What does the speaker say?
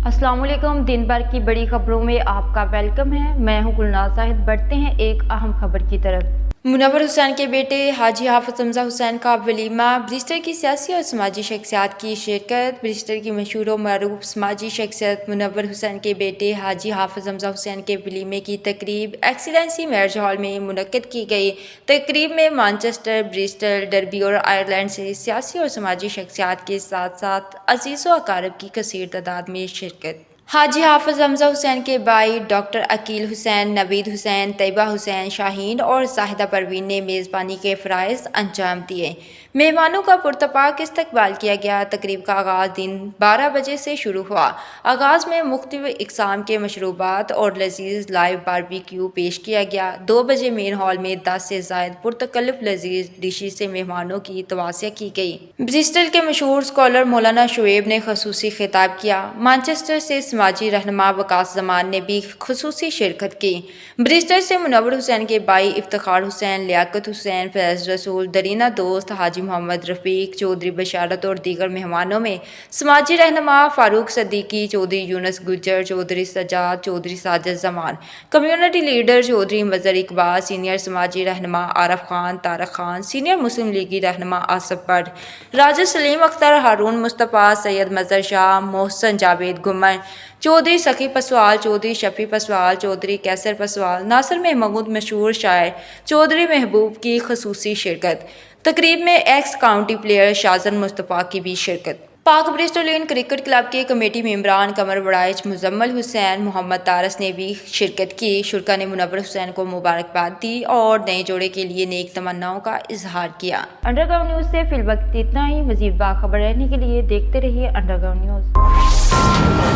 अस्सलाम वालेकुम। दिन भर की बड़ी खबरों में आपका वेलकम है। मैं हूं गुलनाज साहिद। बढ़ते हैं एक अहम खबर की तरफ। मुनव्वर हुसैन के बेटे हाजी हाफिज हमजा हुसैन का वलीमा, ब्रिस्टल की सियासी और समाजी शख्सियात की शिरकत। ब्रिस्टल की मशहूर और मरूफ समाजी शख्सियत मुनव्वर हुसैन के बेटे हाजी हाफिज हमजा हुसैन के वलीमे की तकरीब एक्सीलेंसी मैरिज हॉल में मुनक्किद की गई। तकरीब में मैनचेस्टर, ब्रिस्टल, डर्बी और आयरलैंड से सियासी और समाजी शख्सियात के साथ साथ अजीज़ व अकारब की कसीर तादाद में शिरकत। हाजी हाफिज हमजा हुसैन के भाई डॉक्टर अकील हुसैन, नवीद हुसैन, तैयबा हुसैन, शाहीन और जाहिदा परवीन ने मेज़बानी के फ़राइज़ अंजाम दिए। मेहमानों का पुरतपाक इस्तकबाल किया गया। तकरीब का आगाज़ दिन 12 बजे से शुरू हुआ। आगाज़ में मुख्तलिफ़ इक़साम के मशरूबात और लजीज़ लाइव बारबेक्यू पेश किया गया। 2 बजे मेन हॉल में 10 से ज़ायद पुरतकल्लुफ़ लजीज़ डिशेज़ से मेहमानों की तवासिया की गई। ब्रिस्टल के मशहूर स्कॉलर मौलाना शुएब ने खसूसी खिताब किया। मैनचेस्टर से समाजी रहनुमा वकास ज़मान ने भी खसूसी शिरकत की। ब्रिस्टल से मुनव्वर हुसैन के भाई इफ्तिखार हुसैन, लियाकत हुसैन, फैज़ रसूल, दरीना दोस्त, हाजी मोहम्मद रफ़ीक, चौधरी बशारत और दीगर मेहमानों में समाजी रहनुमा Farooq Siddiqui, Chaudhry Younus Gujjar, Chaudhry Sajjad, Chaudhry Sajid Zaman, community leader Chaudhry Mazhar Iqbal, senior समाजी रहनुमा आरफ खान, तारक खान, सीनियर मुस्लिम लीगी रहनुमा आसफ बट, राजा सलीम अख्तर, हारून मुस्तफ़ा, सैयद मज़हर शाह, मोहसन जावेद गुमन, चौधरी सखी पसवाल, चौधरी शफी पसवाल, चौधरी कैसर पसवाल, नासिर महमूद मशहूर शायर चौधरी महबूब की खसूसी शिरकत। तकरीब में एक्स काउंटी प्लेयर शाहजन मुस्तफ़ा की भी शिरकत। पाक ब्रिस्टल क्रिकेट क्लब के कमेटी मेंबरान कमर वड़ाइच, मुजम्मल हुसैन, मोहम्मद तारस ने भी शिरकत की। शुरका ने मुनव्वर हुसैन को मुबारकबाद दी और नए जोड़े के लिए नेक तमन्नाओं का इजहार किया। अंडरग्राउंड न्यूज़ से फिलवक्त इतना ही। मज़ीद बाखबर रहने के लिए देखते रहिए अंडरग्राउंड न्यूज़।